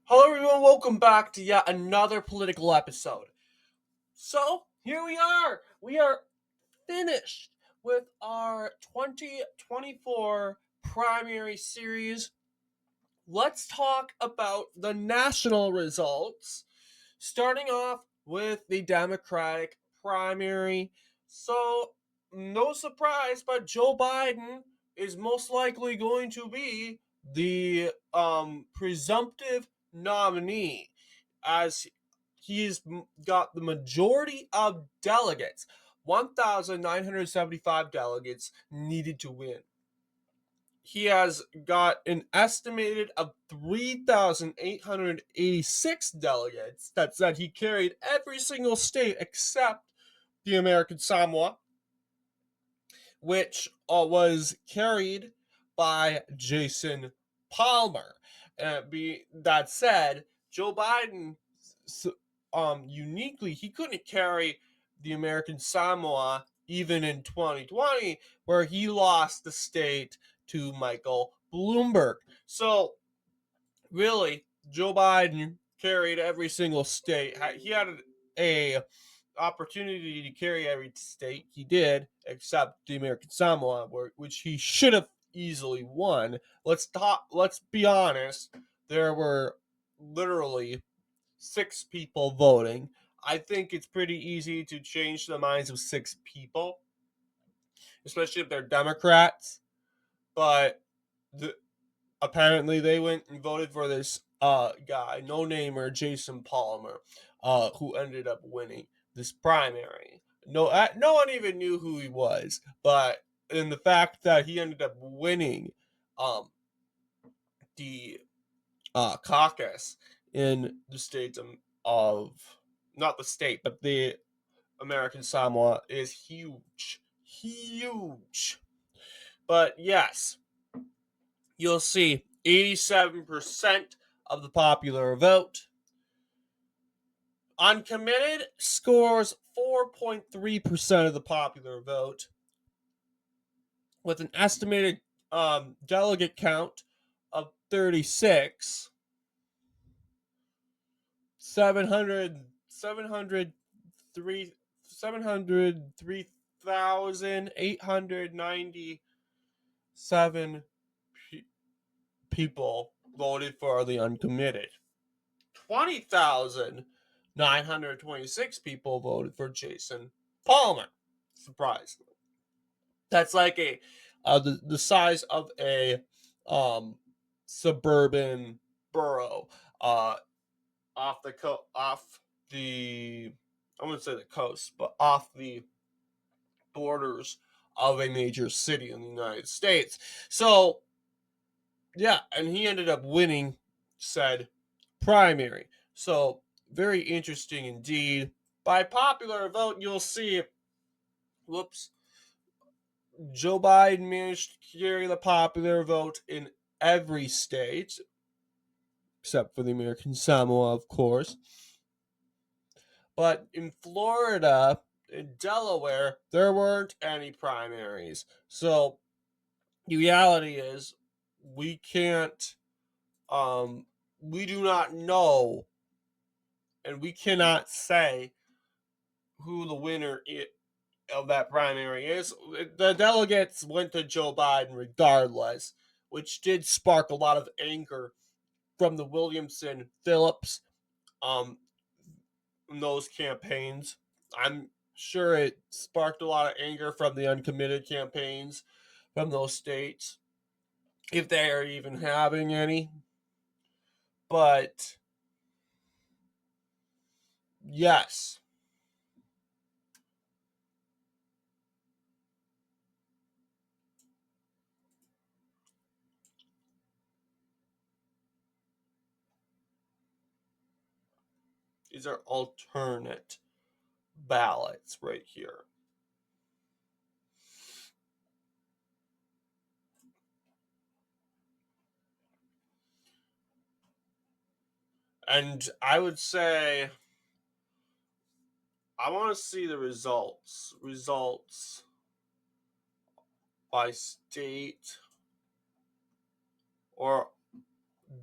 Hello, everyone. Welcome back to yet another political episode. So, here we are. We are finished with our 2024 primary series. Let's talk about the national results, starting off with the Democratic primary. So, no surprise, but Joe Biden is most likely going to be the presumptive nominee, as he's got the majority of delegates. 1,975 delegates needed to win. He has got an estimated of 3,886 delegates. That said, he carried every single state except the American Samoa, which was carried by Jason Palmer. That said, Joe Biden, uniquely, he couldn't carry the American Samoa even in 2020, where he lost the state to Michael Bloomberg. So, really, Joe Biden carried every single state. He had a opportunity to carry every state. He did, except the American Samoa, which he should have easily won. Let's be honest. There were literally 6 people voting. I think it's pretty easy to change the minds of 6 people, especially if they're Democrats. But the, apparently they went and voted for this guy, no namer Jason Palmer, who ended up winning this primary. No one even knew who he was, but in the fact that he ended up winning um, the caucus in the state of not the state, but the American Samoa is huge, huge. But yes, you'll see 87% of the popular vote. Uncommitted scores 4.3% of the popular vote, with an estimated delegate count of 36. 703,897 people voted for the uncommitted. 20,926 people voted for Jason Palmer. Surprisingly, that's like the size of a suburban borough, off the I wouldn't say the coast, but off the borders of a major city in the United States. So yeah, and he ended up winning said primary. So very interesting indeed. By popular vote, you'll see, whoops, Joe Biden managed to carry the popular vote in every state, except for the American Samoa, of course. But in Florida, in Delaware, there weren't any primaries. So the reality is, we can't, we do not know, and we cannot say who the winner of that primary is. The delegates went to Joe Biden regardless, which did spark a lot of anger from the Williamson Phillips um in those campaigns. I'm sure it sparked a lot of anger from the uncommitted campaigns from those states, if they are even having any. But yes, these are alternate ballots right here. And I would say I want to see the results. Results by state, or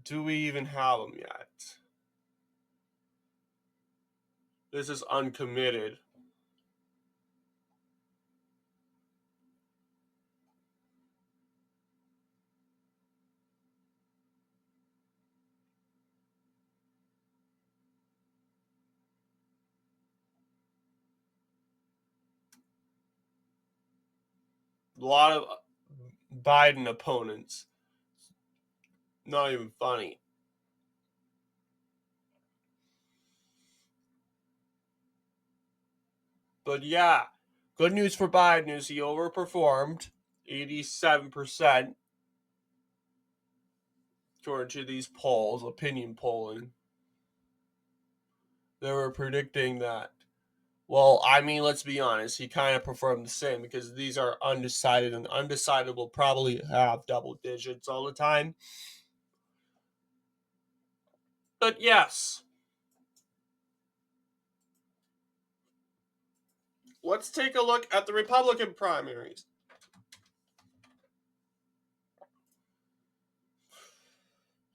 do we even have them yet? This is uncommitted. A lot of Biden opponents. Not even funny. But yeah, good news for Biden is he overperformed 87% according to these polls, opinion polling. They were predicting that. Well, I mean, let's be honest. He kind of performed the same because these are undecided, and undecided will probably have double digits all the time. But yes, let's take a look at the Republican primaries.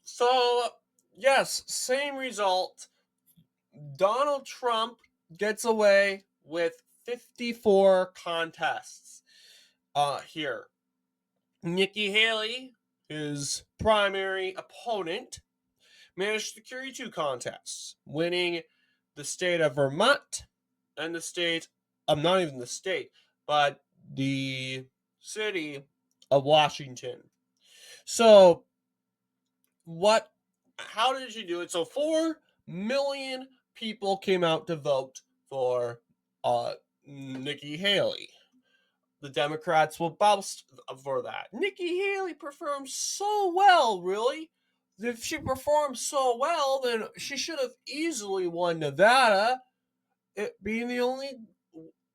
So, yes, same result. Donald Trump gets away with 54 contests here. Nikki Haley, his primary opponent, managed to carry 2 contests, winning the state of Vermont and the state of, not even the state, but the city of Washington. So, how did she do it? So 4 million people came out to vote for Nikki Haley. The Democrats will boast for that. Nikki Haley performed so well, really. If she performed so well, then she should have easily won Nevada, it being the only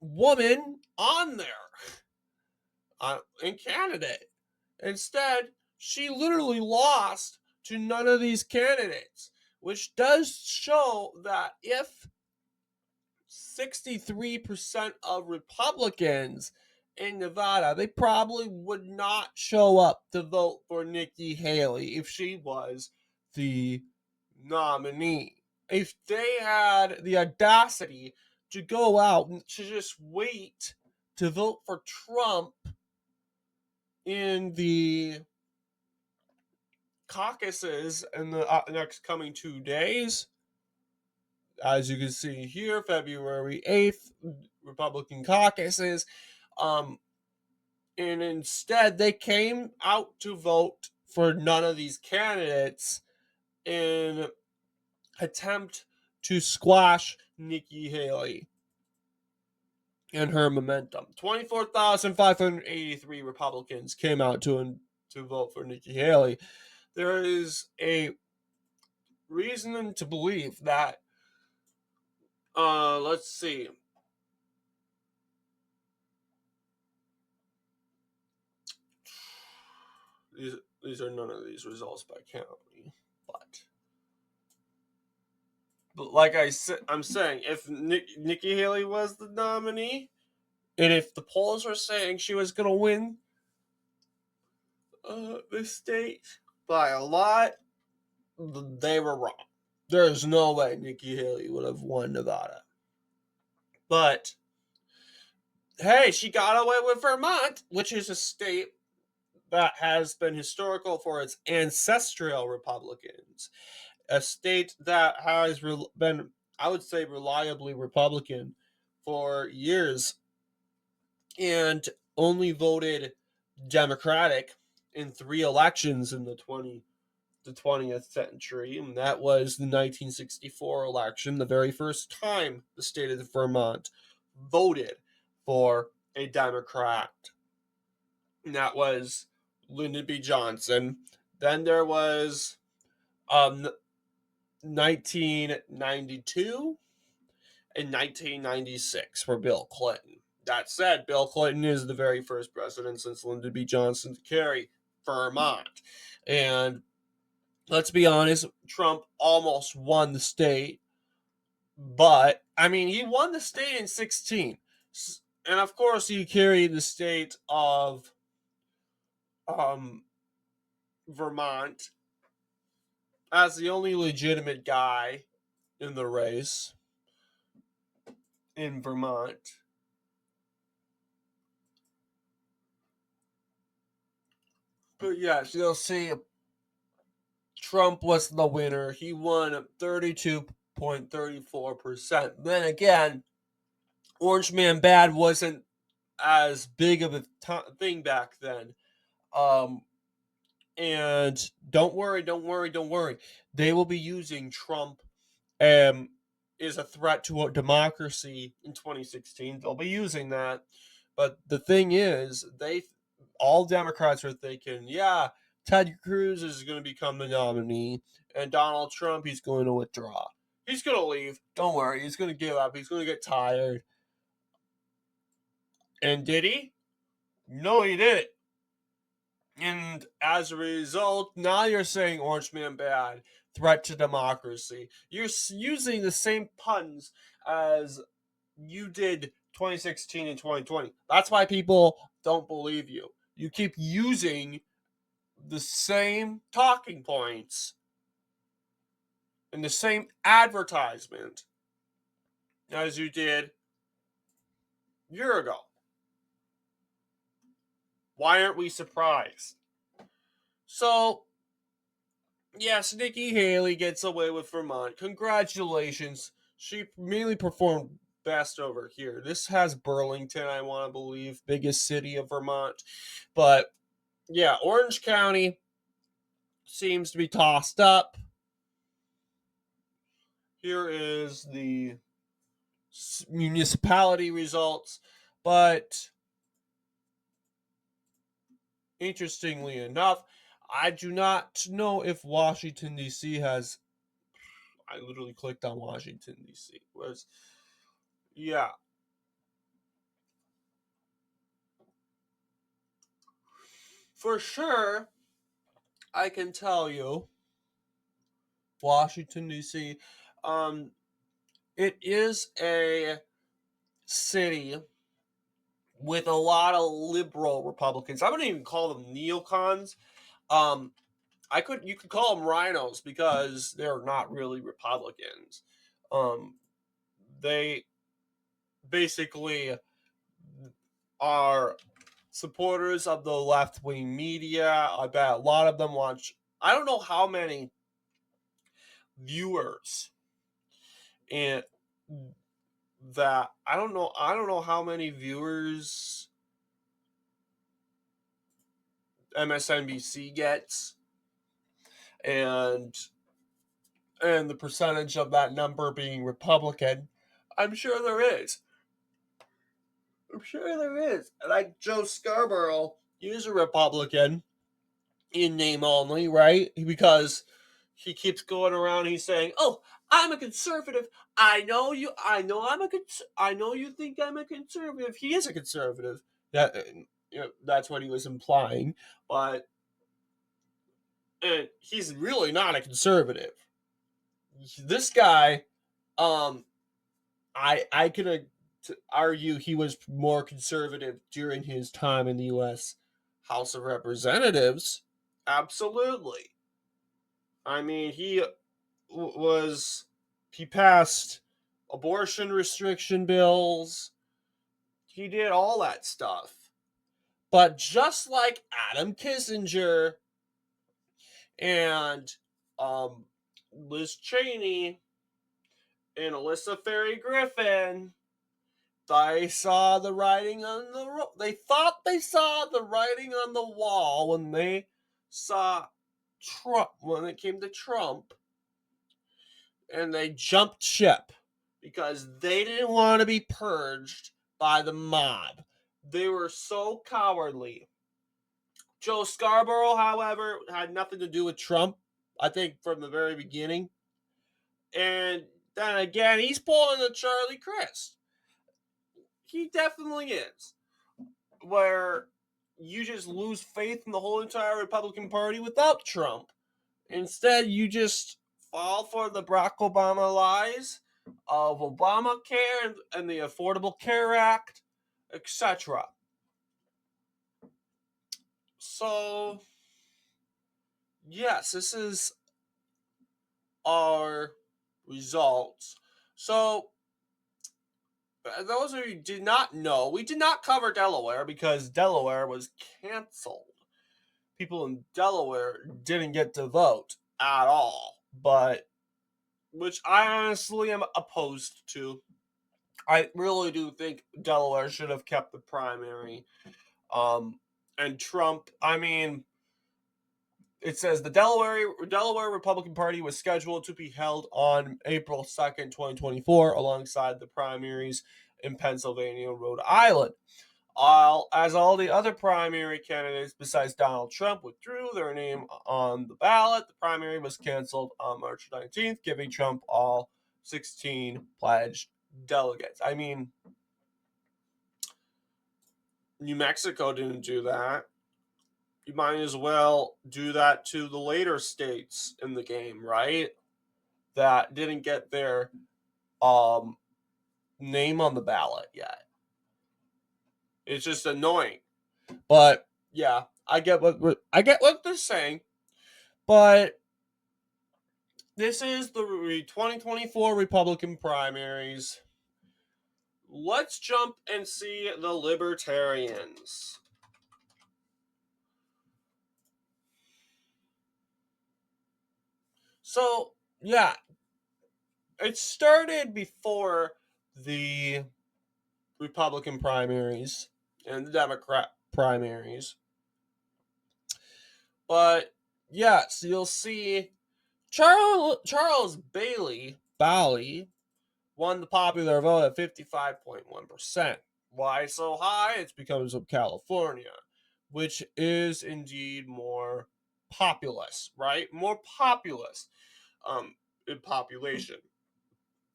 woman on there in candidate. Instead, she literally lost to none of these candidates, which does show that if 63% of Republicans in Nevada, they probably would not show up to vote for Nikki Haley if she was the nominee. If they had the audacity to go out and to just wait to vote for Trump in the caucuses in the next coming 2 days, as you can see here, February 8th, Republican caucuses. Um, and instead, they came out to vote for none of these candidates in attempt to squash Nikki Haley and her momentum. 24,583 Republicans came out to vote for Nikki Haley. There is a reason to believe that, let's see, these are none of these results by county, but like I'm saying, if Nikki Haley was the nominee, and if the polls were saying she was going to win the state by a lot, they were wrong. There's no way Nikki Haley would have won Nevada. But hey, she got away with Vermont, which is a state that has been historical for its ancestral Republicans, a state that has been, I would say, reliably Republican for years and only voted Democratic in 3 elections in the 20th century, and that was the 1964 election, the very first time the state of Vermont voted for a Democrat. And that was Lyndon B. Johnson. Then there was 1992 and 1996 for Bill Clinton. That said, Bill Clinton is the very first president since Lyndon B. Johnson to carry Vermont. And let's be honest, Trump almost won the state. But, I mean, he won the state in 16. And of course, he carried the state of um, Vermont as the only legitimate guy in the race. in Vermont. But yes, you'll see Trump was the winner. He won 32.34%. Then again, Orange Man Bad wasn't as big of a thing back then. Um, and don't worry, don't worry, don't worry. They will be using Trump is a threat to democracy in 2016. They'll be using that. But the thing is, all Democrats are thinking, yeah, Ted Cruz is going to become the nominee, and Donald Trump, he's going to withdraw. He's going to leave. Don't worry. He's going to give up. He's going to get tired. And did he? No, he didn't. And as a result, now you're saying Orange Man Bad, threat to democracy. You're using the same puns as you did 2016 and 2020. That's why people don't believe you. You keep using the same talking points and the same advertisement as you did a year ago. Why aren't we surprised? So, yes, Nikki Haley gets away with Vermont. Congratulations. She mainly performed best over here. This has Burlington, I want to believe, biggest city of Vermont. But yeah, Orange County seems to be tossed up. Here is the municipality results. But interestingly enough, I do not know if Washington, D.C. has. I literally clicked on Washington, D.C. Yeah. For sure, I can tell you, Washington, D.C., um, it is a city with a lot of liberal Republicans. I wouldn't even call them neocons. Um, you could call them rhinos because they're not really Republicans. Um, they basically are supporters of the left wing media. I bet a lot of them watch. I don't know how many viewers and that I don't know how many viewers MSNBC gets and the percentage of that number being Republican. I'm sure there is. I'm sure there is. Like Joe Scarborough, he's a Republican in name only, right? Because he keeps going around. He's saying, "Oh, I'm a conservative. I know you. I know I know you think I'm a conservative." He is a conservative. That that's what he was implying. But he's really not a conservative. This guy, um, I could argue he was more conservative during his time in the U.S. House of Representatives. Absolutely. I mean, was he passed abortion restriction bills. He did all that stuff. But just like Adam Kissinger and um, Liz Cheney and Alyssa Ferry Griffin, they saw the writing on the they thought they saw the writing on the wall when they saw Trump when it came to Trump, and they jumped ship because they didn't want to be purged by the mob. They were so cowardly. Joe Scarborough, however, had nothing to do with Trump, I think, from the very beginning. And then again, he's pulling the Charlie Crist. He definitely is. Where you just lose faith in the whole entire Republican Party without Trump. Instead, you just fall for the Barack Obama lies of Obamacare and the Affordable Care Act, etc. So, yes, this is our results. So, those who did not know, we did not cover Delaware because Delaware was canceled. People in Delaware didn't get to vote at all, but which I honestly am opposed to. I really do think Delaware should have kept the primary. And Trump, I mean, it says the Delaware Republican Party was scheduled to be held on April 2nd, 2024, alongside the primaries in Pennsylvania and Rhode Island. As all the other primary candidates besides Donald Trump withdrew their name on the ballot, the primary was canceled on March 19th, giving Trump all 16 pledged delegates. I mean, New Mexico didn't do that. You might as well do that to the later states in the game, right? That didn't get their um, name on the ballot yet. It's just annoying. But yeah, I get what they're saying. But this is the 2024 Republican primaries. Let's jump and see the Libertarians. So, yeah, it started before the Republican primaries and the Democrat primaries. But yes, you'll see Charles Balley won the popular vote at 55.1%. Why so high? It's because of California, which is indeed more populous, right? More populous in population.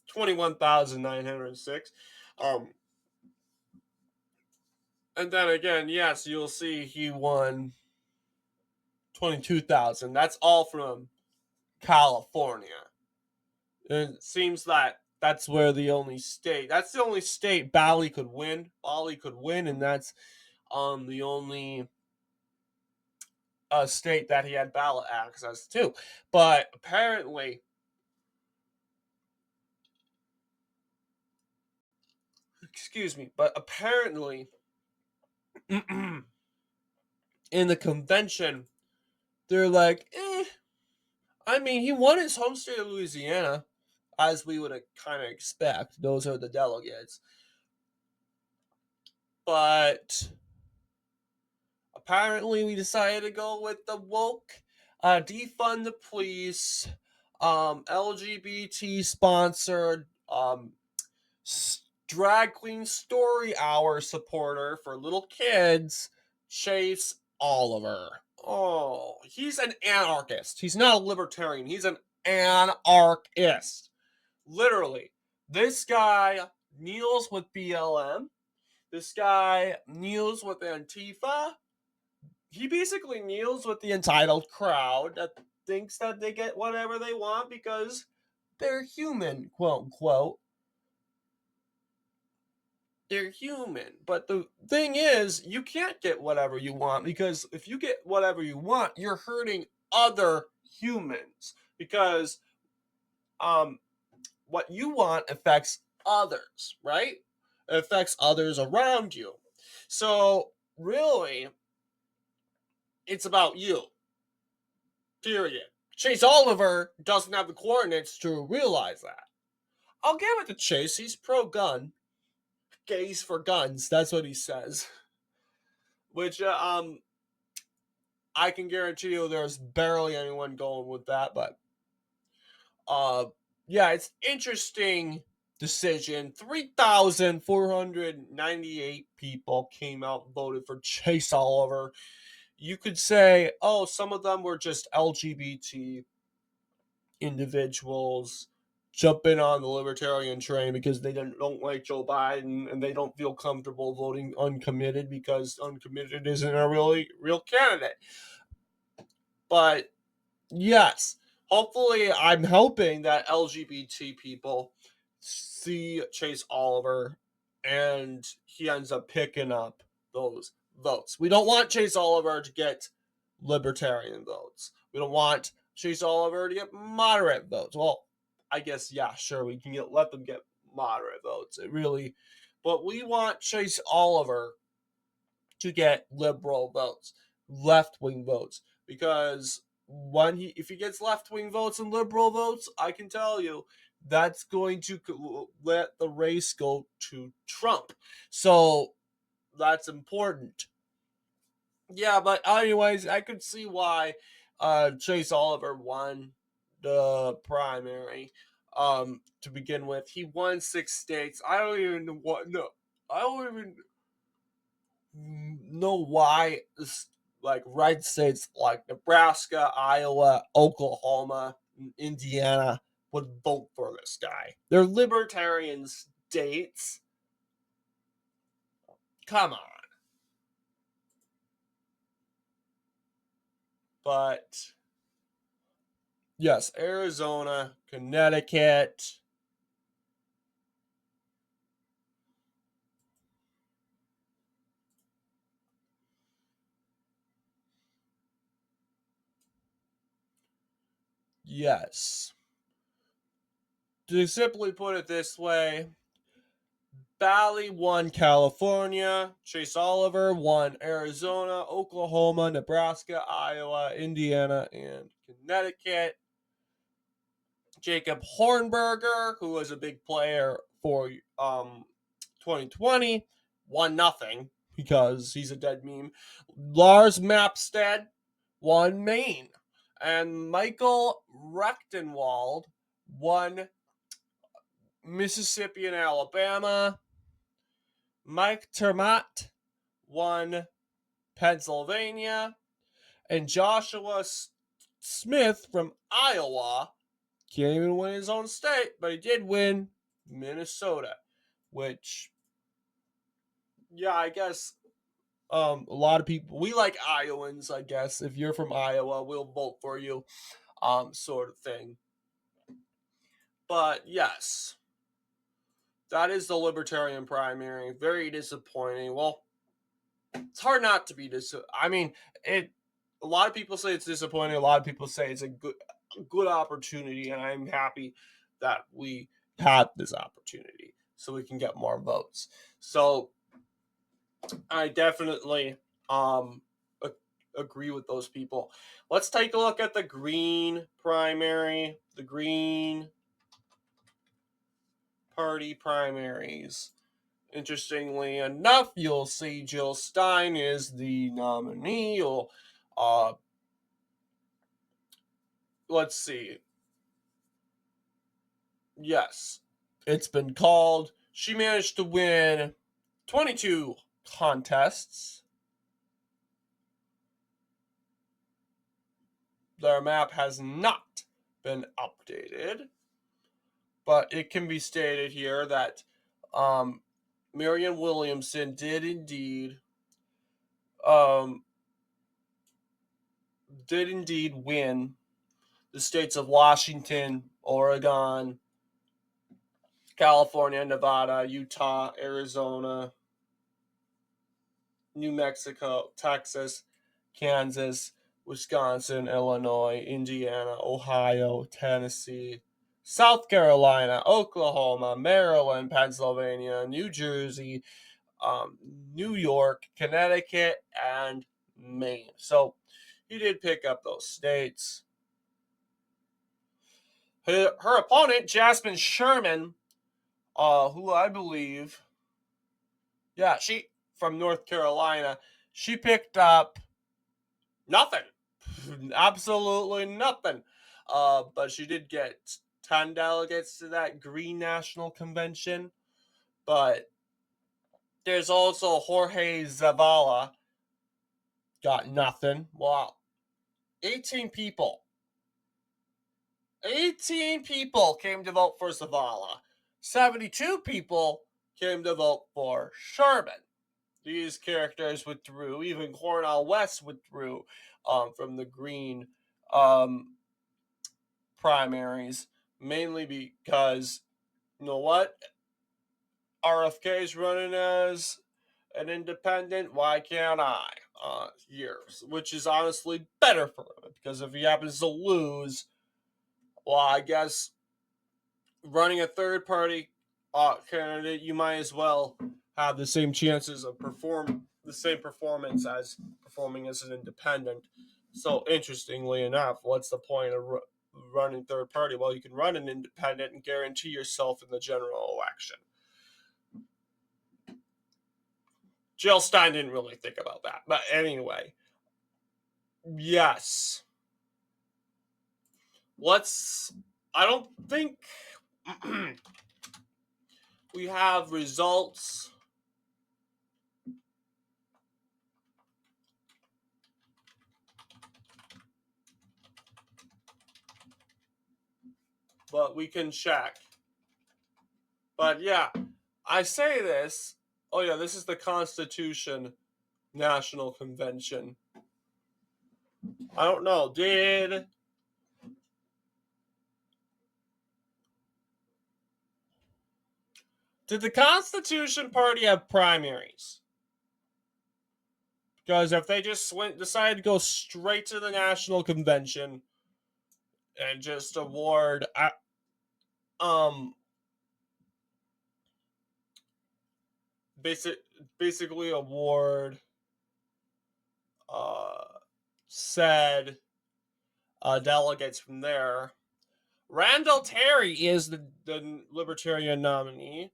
21,906. And then again, yes, you'll see he won 22,000. That's all from California. And it seems that that's where that's the only state Bali could win. And that's the only state that he had ballot access to. But apparently, in the convention, they're like, I mean, he won his home state of Louisiana, as we would kind of expect. Those are the delegates. But apparently, we decided to go with the woke, defund the police, LGBT sponsored, drag queen story hour supporter for little kids, Chase Oliver. Oh, he's an anarchist. He's not a libertarian. He's an anarchist. Literally. This guy kneels with BLM. This guy kneels with Antifa. He basically kneels with the entitled crowd that thinks that they get whatever they want because they're human, quote unquote. They're human. But the thing is, you can't get whatever you want because if you get whatever you want, you're hurting other humans because what you want affects others, right? It affects others around you. So, really, it's about you. Period. Chase Oliver doesn't have the coordinates to realize that. I'll give it to Chase. He's pro-gun. Gays for guns. That's what he says. Which, I can guarantee you there's barely anyone going with that. But, yeah, it's interesting decision. 3,498 people came out and voted for Chase Oliver. You could say, oh, some of them were just LGBT individuals jumping on the libertarian train because they don't like Joe Biden and they don't feel comfortable voting uncommitted because uncommitted isn't a real candidate. But yes, hopefully I'm hoping that LGBT people see Chase Oliver and he ends up picking up those votes. We don't want Chase Oliver to get libertarian votes. We don't want Chase Oliver to get moderate votes. Well, I guess, yeah, sure, we can let them get moderate votes. It really, but we want Chase Oliver to get liberal votes, left wing votes, because if he gets left wing votes and liberal votes, I can tell you that's going to let the race go to Trump. So that's important. Yeah, but anyways, I could see why Chase Oliver won the primary. To begin with, he won 6 states. I don't even know what. No, I don't even know why. Like red states like Nebraska, Iowa, Oklahoma, Indiana would vote for this guy. They're libertarian states. Come on, but yes, Arizona, Connecticut. Yes. To simply put it this way, Bally won California, Chase Oliver won Arizona, Oklahoma, Nebraska, Iowa, Indiana, and Connecticut. Jacob Hornberger, who was a big player for 2020, won nothing because he's a dead meme. Lars Mapstead won Maine. And Michael Rechtenwald won Mississippi and Alabama. Mike Termat won Pennsylvania. And Joshua Smith from Iowa can't even win his own state, but he did win Minnesota, which, yeah, I guess a lot of people, we like Iowans, I guess. If you're from Iowa, we'll vote for you, sort of thing. But yes, that is the Libertarian primary. Very disappointing. Well, it's hard not to be I mean, it. A lot of people say it's disappointing. A lot of people say it's a good opportunity, and I'm happy that we had this opportunity so we can get more votes. So I definitely agree with those people. Let's take a look at the Green primary, the Green Party primaries. Interestingly enough, you'll see Jill Stein is the nominee. Uh, let's see. Yes, it's been called. She managed to win 22 contests. Their map has not been updated, but it can be stated here that Marianne Williamson did indeed um, win the states of Washington, Oregon, California, Nevada, Utah, Arizona, New Mexico, Texas, Kansas, Wisconsin, Illinois, Indiana, Ohio, Tennessee, South Carolina, Oklahoma, Maryland, Pennsylvania, New Jersey, New York, Connecticut, and Maine. So he did pick up those states. Her opponent, Jasmine Sherman, who I believe, yeah, she from North Carolina, she picked up nothing. Absolutely nothing. But she did get 10 delegates to that Green National Convention. But there's also Jorge Zavala, got nothing. Wow. 18 people. 18 people came to vote for Zavala. 72 people came to vote for Sherman. These characters withdrew. Even Cornel West withdrew from the Green primaries, mainly because, you know what? RFK is running as an independent. Why can't I? Years, which is honestly better for him because if he happens to lose, well, I guess running a third party candidate, you might as well have the same chances of the same performance as performing as an independent. So, interestingly enough, what's the point of running third party? Well, you can run an independent and guarantee yourself in the general election. Jill Stein didn't really think about that, but anyway, yes. I don't think we have results. But we can check. But yeah, I say this. Oh yeah, this is the Constitution National Convention. I don't know. Did the Constitution Party have primaries? Because if they just decided to go straight to the National Convention and just award, um, basic, basically award, uh, said delegates from there. Randall Terry is the Libertarian nominee.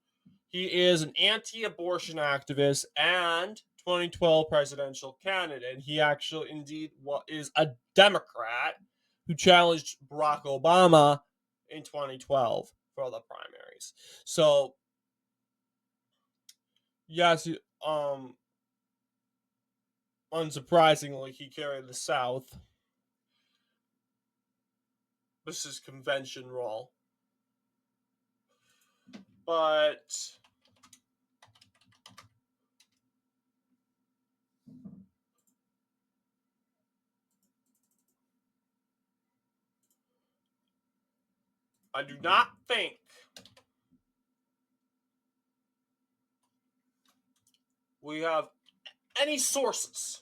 He is an anti-abortion activist and 2012 presidential candidate. He actually, indeed, is a Democrat who challenged Barack Obama in 2012 for the primaries. So, yes, unsurprisingly, he carried the South. This is convention role. But I do not think we have any sources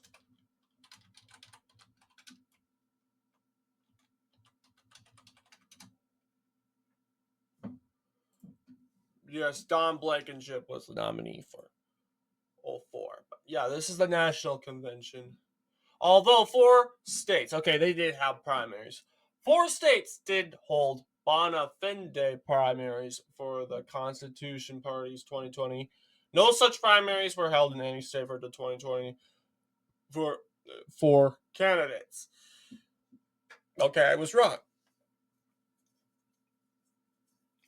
yes, Don Blankenship was the nominee for 04. But yeah, this is the national convention. Although 4 states, okay, they did have primaries. 4 states did hold bona fide primaries for the Constitution Party's 2020. No such primaries were held in any state for the 2020 for candidates. Okay, I was wrong.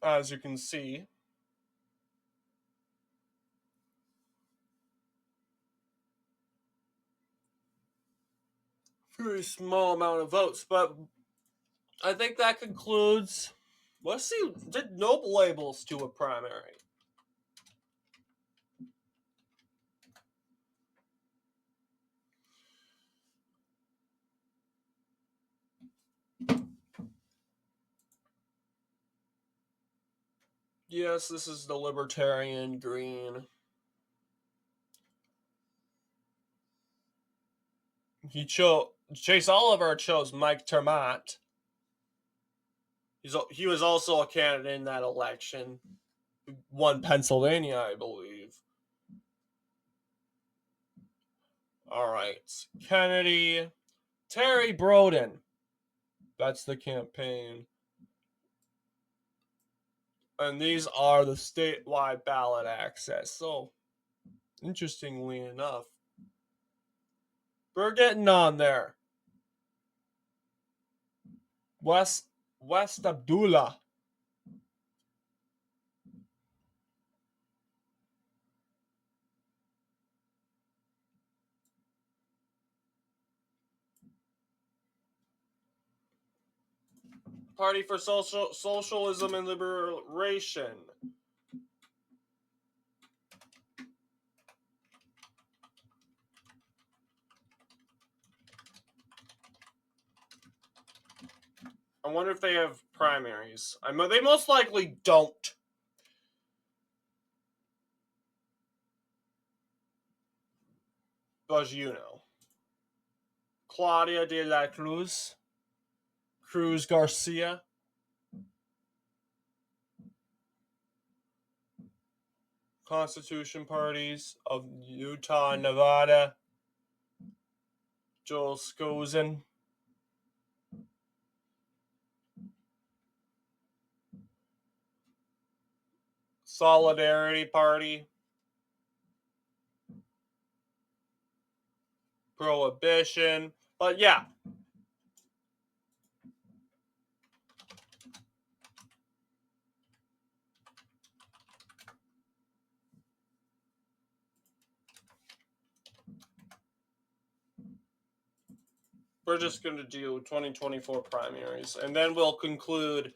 As you can see, very small amount of votes, but I think that concludes. Let's see, did Noble labels to a primary? Yes, this is the Libertarian Green. Chase Oliver chose Mike Termott. He was also a candidate in that election. Won Pennsylvania, I believe. All right, Kennedy, Terry Broden. That's the campaign. And these are the statewide ballot access. So, interestingly enough, we're getting on there. West Abdullah. Party for Socialism and Liberation. I wonder if they have primaries. They most likely don't. But you know. Claudia de la Cruz. Cruz Garcia. Constitution parties of Utah and Nevada. Joel Skozen. Solidarity Party. Prohibition. But yeah. We're just going to do 2024 primaries, and then we'll conclude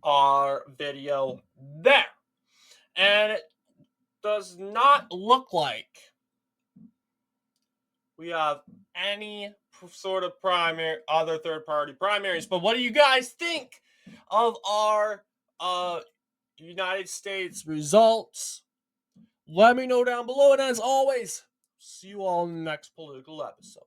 our video there. And it does not look like we have any sort of primary, other third-party primaries. But what do you guys think of our United States results? Let me know down below, and as always, see you all in the next political episode.